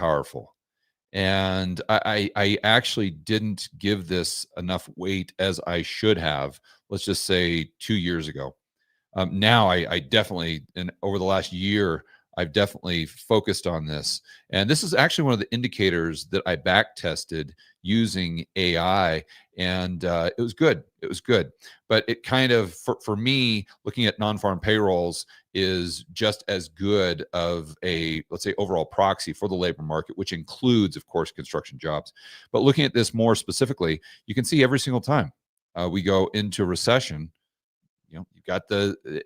powerful. And I actually didn't give this enough weight as I should have, let's just say 2 years ago. Now I definitely, and over the last year, I've definitely focused on this. And this is actually one of the indicators that I back tested using AI. And it was good. It was good. But it kind of, for me, looking at non-farm payrolls is just as good of a, let's say, overall proxy for the labor market, which includes, of course, construction jobs. But looking at this more specifically, you can see every single time we go into recession, you've got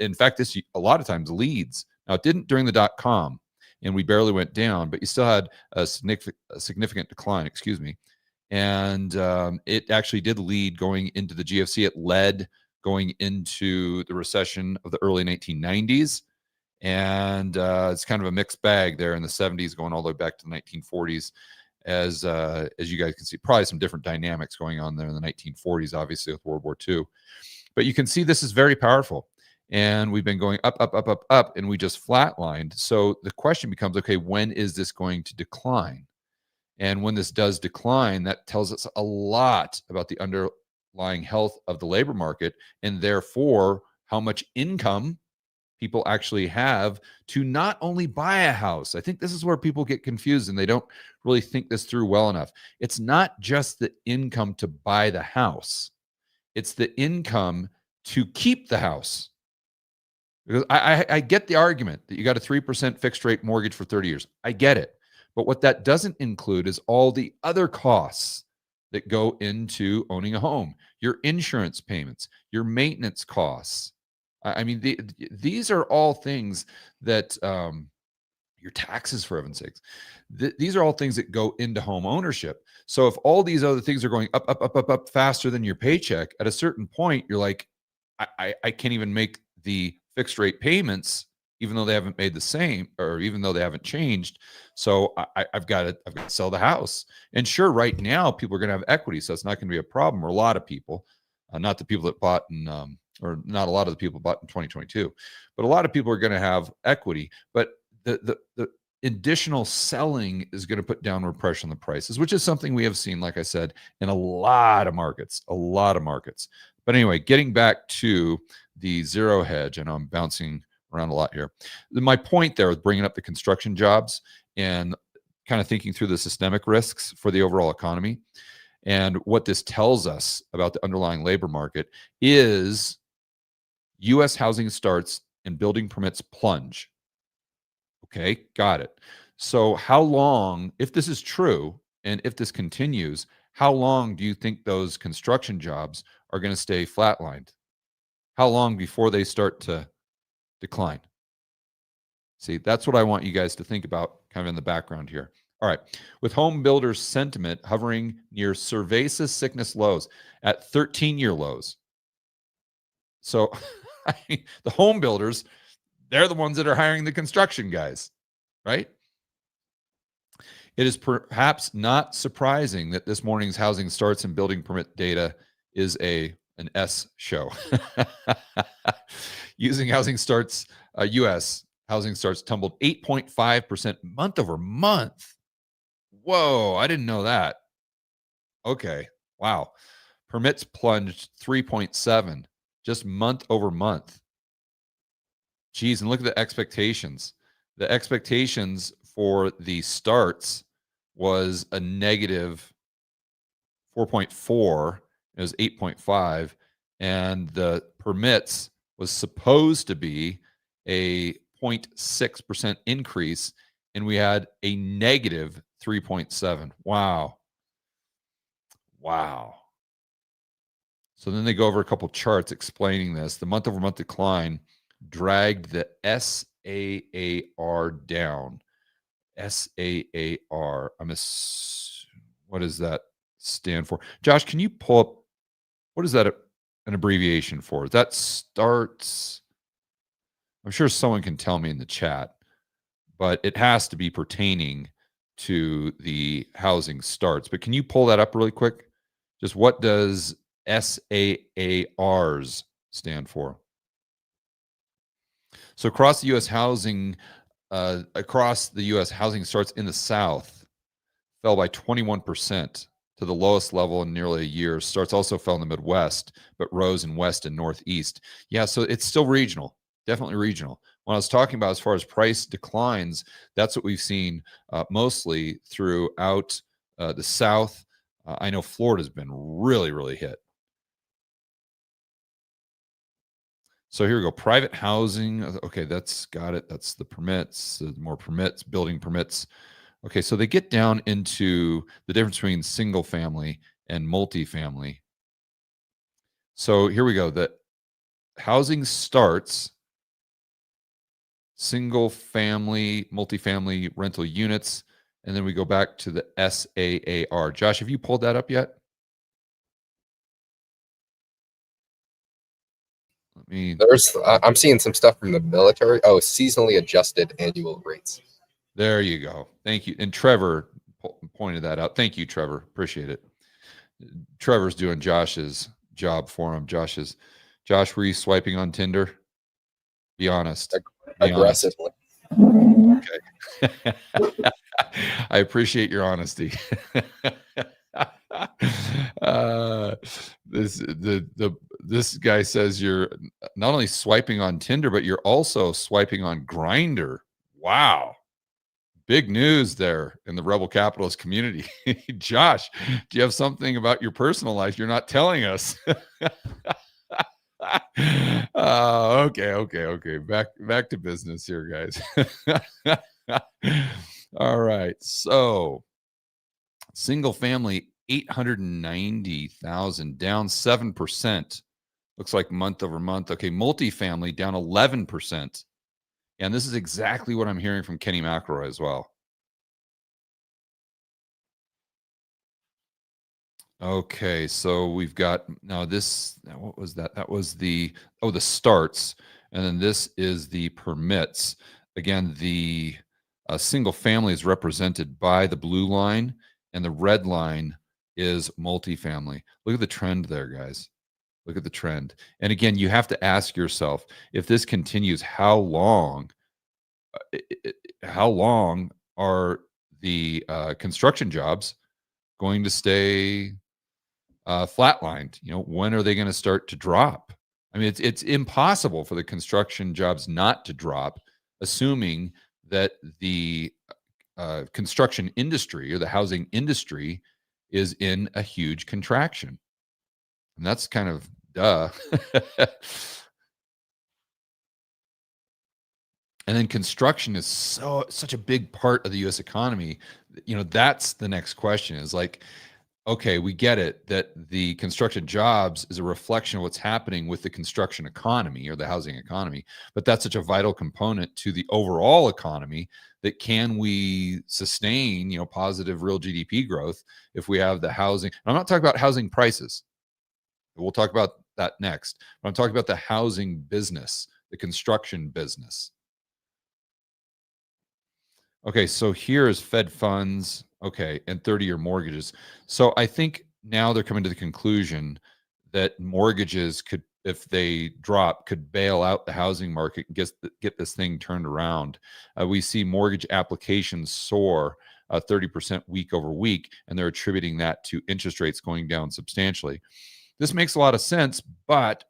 in fact, this a lot of times leads. Now, it didn't during the .com, and we barely went down, but you still had a significant decline, excuse me. And it actually did lead going into the GFC. It led going into the recession of the early 1990s. And it's kind of a mixed bag there in the 70s, going all the way back to the 1940s. As you guys can see, probably some different dynamics going on there in the 1940s, obviously, with World War II. But you can see this is very powerful. And we've been going up, up, up, up, up, and we just flatlined. So the question becomes, okay, when is this going to decline? And when this does decline, that tells us a lot about the underlying health of the labor market, and therefore how much income people actually have to not only buy a house. I think this is where people get confused and they don't really think this through well enough. It's not just the income to buy the house. It's the income to keep the house. Because I get the argument that you got a 3% fixed rate mortgage for 30 years. I get it. But what that doesn't include is all the other costs that go into owning a home, your insurance payments, your maintenance costs. I mean, these are all things that your taxes, for heaven's sakes. These are all things that go into home ownership. So if all these other things are going up, up, up, up, up faster than your paycheck, at a certain point, you're like, I can't even make the fixed rate payments, even though they haven't made the same, or even though they haven't changed. So I've got to sell the house. And sure, right now people are going to have equity, so it's not going to be a problem. Or a lot of people, not the people that bought in, or not a lot of the people bought in 2022, but a lot of people are going to have equity. But the additional selling is going to put downward pressure on the prices, which is something we have seen, like I said, in a lot of markets. But anyway, getting back to the zero hedge, I know I'm bouncing around a lot here. My point there with bringing up the construction jobs and kind of thinking through the systemic risks for the overall economy, and what this tells us about the underlying labor market is U.S. housing starts and building permits plunge. Okay, got it. So how long, if this is true, and if this continues, how long do you think those construction jobs are going to stay flatlined? How long before they start to decline? See, that's what I want you guys to think about kind of in the background here. All right. With home builders sentiment hovering near cerveza sickness lows at 13-year lows. So the home builders, they're the ones that are hiring the construction guys, right? It is perhaps not surprising that this morning's housing starts and building permit data is an S show. Using housing starts, U.S. housing starts tumbled 8.5% month over month. Whoa, I didn't know that. Okay, wow. Permits plunged 3.7 just month over month. Geez, and look at the expectations. The expectations for the starts was a negative 4.4. It was 8.5. And the permits was supposed to be a 0.6% increase, and we had a negative 3.7. Wow. So then they go over a couple charts explaining this. The month over month decline dragged the SAAR down. SAAR. What does that stand for? Josh, can you pull up, what is that an abbreviation for? That starts, I'm sure someone can tell me in the chat, but it has to be pertaining to the housing starts. But can you pull that up really quick? Just what does SAARs stand for? So across the U.S. housing starts in the South, fell by 21% to the lowest level in nearly a year. Starts also fell in the Midwest, but rose in West and Northeast. Yeah, so it's still regional, definitely regional. When I was talking about as far as price declines, that's what we've seen mostly throughout the South. I know Florida's been really, really hit. So here we go. Private housing. Okay, that's got it. That's the permits, more permits, building permits. Okay, so they get down into the difference between single family and multifamily. So here we go. The housing starts, single family, multifamily rental units, and then we go back to the SAAR. Josh, have you pulled that up yet? Let me. I'm seeing some stuff from the military. Oh, seasonally adjusted annual rates. There you go. Thank you. And Trevor pointed that out. Thank you, Trevor. Appreciate it. Trevor's doing Josh's job for him. Josh, were you swiping on Tinder? Be honest. Be aggressively. Honest. Okay. I appreciate your honesty. This guy says you're not only swiping on Tinder, but you're also swiping on Grindr. Wow. Big news there in the Rebel Capitalist community. Josh, do you have something about your personal life you're not telling us? Okay. Back to business here, guys. All right. So, single family 890,000 down 7%. Looks like month over month. Okay, multifamily down 11%. And this is exactly what I'm hearing from Kenny McElroy as well. Okay, so we've got now this. What was that? That was the starts, and then this is the permits. Again, the single family is represented by the blue line, and the red line is multifamily. Look at the trend there, guys. Look at the trend. And again, you have to ask yourself, if this continues, how long are the construction jobs going to stay flatlined? When are they going to start to drop? I mean, it's impossible for the construction jobs not to drop, assuming that the construction industry or the housing industry is in a huge contraction. And that's kind of duh. And then construction is such a big part of the US economy. That's the next question is like, okay, we get it that the construction jobs is a reflection of what's happening with the construction economy or the housing economy, but that's such a vital component to the overall economy that can we sustain, positive real GDP growth if we have the housing. I'm not talking about housing prices. We'll talk about that next. But I'm talking about the housing business, the construction business. Okay, so here is Fed funds, okay, and 30-year mortgages. So I think now they're coming to the conclusion that mortgages could, if they drop, could bail out the housing market and get this thing turned around. We see mortgage applications soar 30% week over week, and they're attributing that to interest rates going down substantially. This makes a lot of sense, but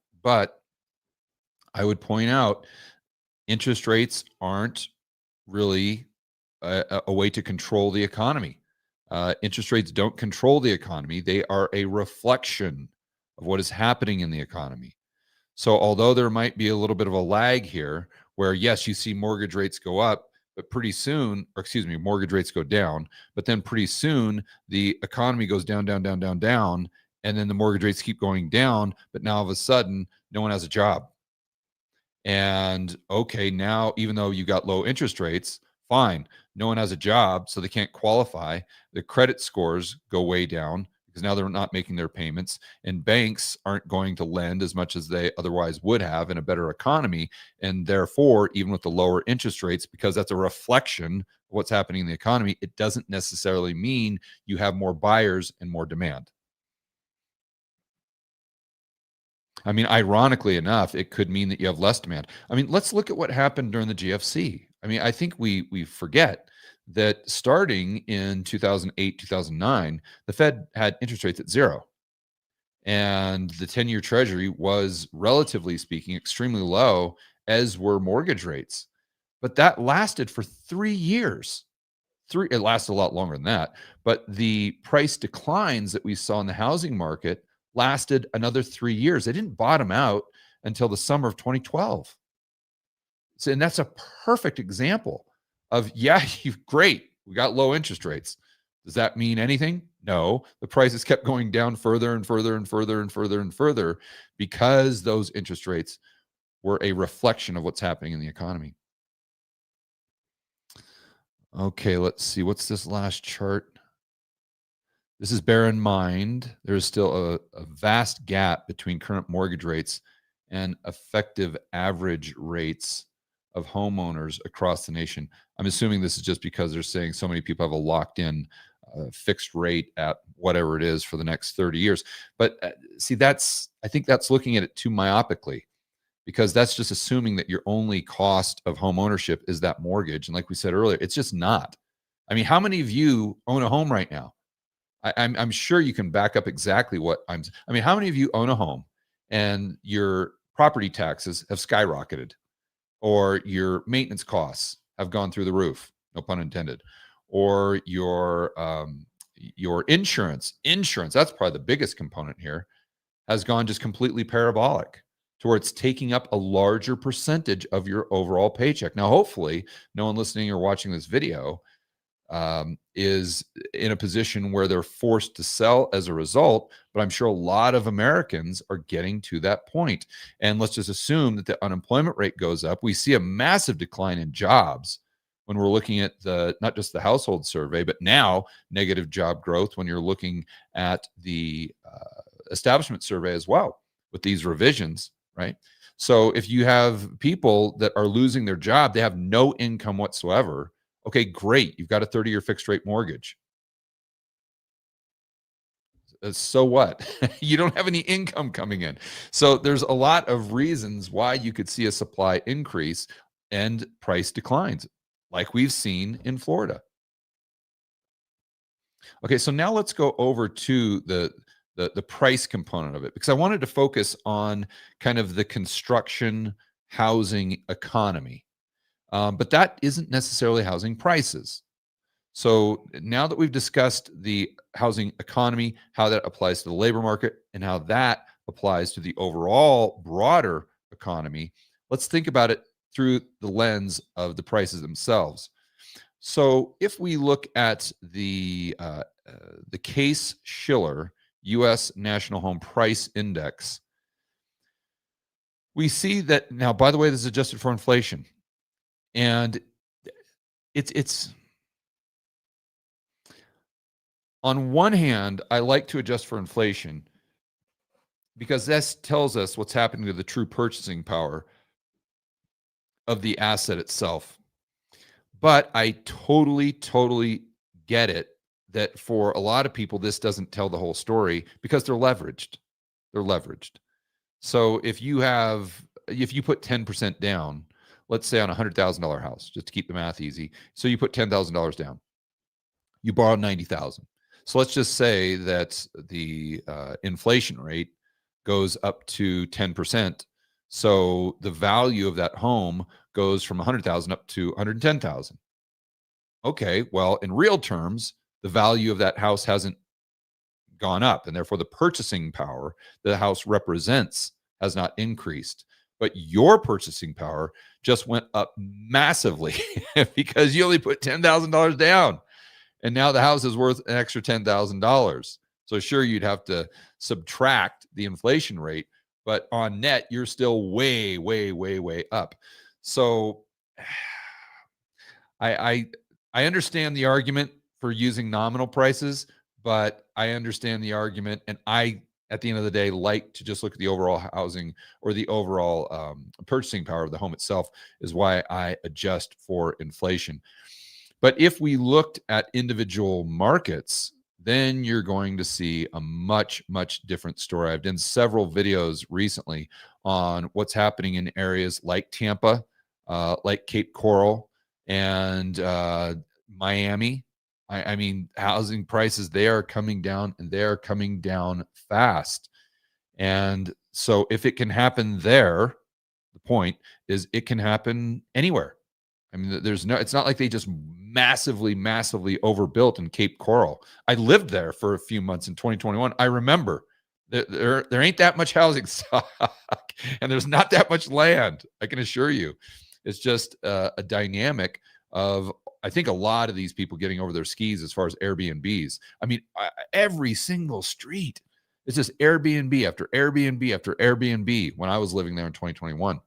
I would point out interest rates aren't really a way to control the economy. Interest rates don't control the economy. They are a reflection of what is happening in the economy. So although there might be a little bit of a lag here where, yes, you see mortgage rates go up, but pretty soon, or excuse me, mortgage rates go down, but then pretty soon the economy goes down, and then the mortgage rates keep going down, but now all of a sudden no one has a job. And okay, now even though you got low interest rates, fine, no one has a job, so they can't qualify. The credit scores go way down because now they're not making their payments, and banks aren't going to lend as much as they otherwise would have in a better economy. And therefore, even with the lower interest rates, because that's a reflection of what's happening in the economy, it doesn't necessarily mean you have more buyers and more demand. I mean, ironically enough, it could mean that you have less demand. I mean, let's look at what happened during the GFC. I mean, I think we forget that starting in 2008, 2009, the Fed had interest rates at zero. And the 10-year treasury was, relatively speaking, extremely low, as were mortgage rates. But that lasted for 3 years. It lasted a lot longer than that. But the price declines that we saw in the housing market lasted another 3 years. They didn't bottom out until the summer of 2012. So, and that's a perfect example of, yeah, great, we got low interest rates. Does that mean anything? No. The prices kept going down further and further and further and further and further because those interest rates were a reflection of what's happening in the economy. Okay, let's see. What's this last chart? This is, bear in mind, there's still a vast gap between current mortgage rates and effective average rates of homeowners across the nation. I'm assuming this is just because they're saying so many people have a locked in fixed rate at whatever it is for the next 30 years. But see, I think that's looking at it too myopically, because that's just assuming that your only cost of home ownership is that mortgage. And like we said earlier, it's just not. I mean, how many of you own a home right now? I'm sure you can back up exactly what I mean, how many of you own a home and your property taxes have skyrocketed, or your maintenance costs have gone through the roof, no pun intended, or your insurance, that's probably the biggest component here, has gone just completely parabolic, to where it's taking up a larger percentage of your overall paycheck. Now, hopefully, no one listening or watching this video is in a position where they're forced to sell as a result, but I'm sure a lot of Americans are getting to that point. And let's just assume that the unemployment rate goes up. We see a massive decline in jobs when we're looking at not just the household survey, but now negative job growth when you're looking at the establishment survey as well, with these revisions, right? So if you have people that are losing their job, they have no income whatsoever. Okay, great. You've got a 30-year fixed rate mortgage. So what? You don't have any income coming in. So there's a lot of reasons why you could see a supply increase and price declines, like we've seen in Florida. Okay, so now let's go over to the price component of it, because I wanted to focus on kind of the construction housing economy. But that isn't necessarily housing prices. So now that we've discussed the housing economy, how that applies to the labor market, and how that applies to the overall broader economy, let's think about it through the lens of the prices themselves. So if we look at the Case-Shiller U.S. National Home Price Index, we see that now, by the way, this is adjusted for inflation. And it's on one hand, I like to adjust for inflation because this tells us what's happening to the true purchasing power of the asset itself. But I totally get it that for a lot of people, this doesn't tell the whole story because they're leveraged. So if you put 10% down, let's say on a $100,000 house, just to keep the math easy. So you put $10,000 down. You borrow $90,000. So let's just say that the inflation rate goes up to 10%. So the value of that home goes from $100,000 up to $110,000. Okay, well, in real terms, the value of that house hasn't gone up, and therefore the purchasing power the house represents has not increased. But your purchasing power just went up massively because you only put $10,000 down. And now the house is worth an extra $10,000. So sure, you'd have to subtract the inflation rate, but on net, you're still way up. So I understand the argument for using nominal prices, but I understand the argument, and I, at the end of the day, like to just look at the overall housing or the overall purchasing power of the home itself, is why I adjust for inflation. But if we looked at individual markets, then you're going to see a much different story. I've done several videos recently on what's happening in areas like Tampa, like Cape Coral, and Miami. I mean, housing prices, they are coming down, and they are coming down fast. And so if it can happen there, the point is it can happen anywhere. I mean, there's no, it's not like they just massively overbuilt in Cape Coral. I lived there for a few months in 2021. I remember there ain't that much housing stock and there's not that much land. I can assure you. It's just a dynamic of, I think, a lot of these people getting over their skis as far as Airbnbs. I mean, every single street, it's just Airbnb after Airbnb after Airbnb when I was living there in 2021.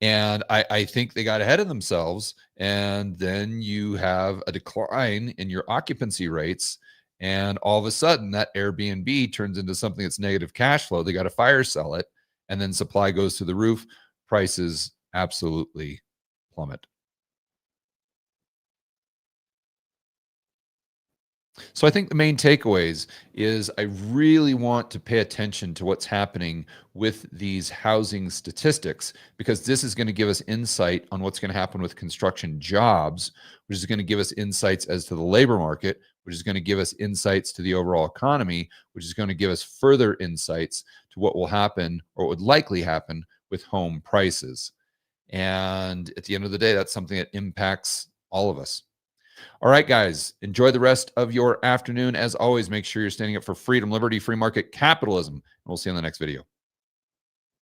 And I think they got ahead of themselves. And then you have a decline in your occupancy rates. And all of a sudden, that Airbnb turns into something that's negative cash flow. They got to fire sell it. And then supply goes to the roof. Prices absolutely plummet. So I think the main takeaways is I really want to pay attention to what's happening with these housing statistics, because this is going to give us insight on what's going to happen with construction jobs, which is going to give us insights as to the labor market, which is going to give us insights to the overall economy, which is going to give us further insights to what will happen or would likely happen with home prices. And at the end of the day, that's something that impacts all of us. All right, guys, enjoy the rest of your afternoon. As always, make sure you're standing up for freedom, liberty, free market capitalism, and we'll see you in the next video.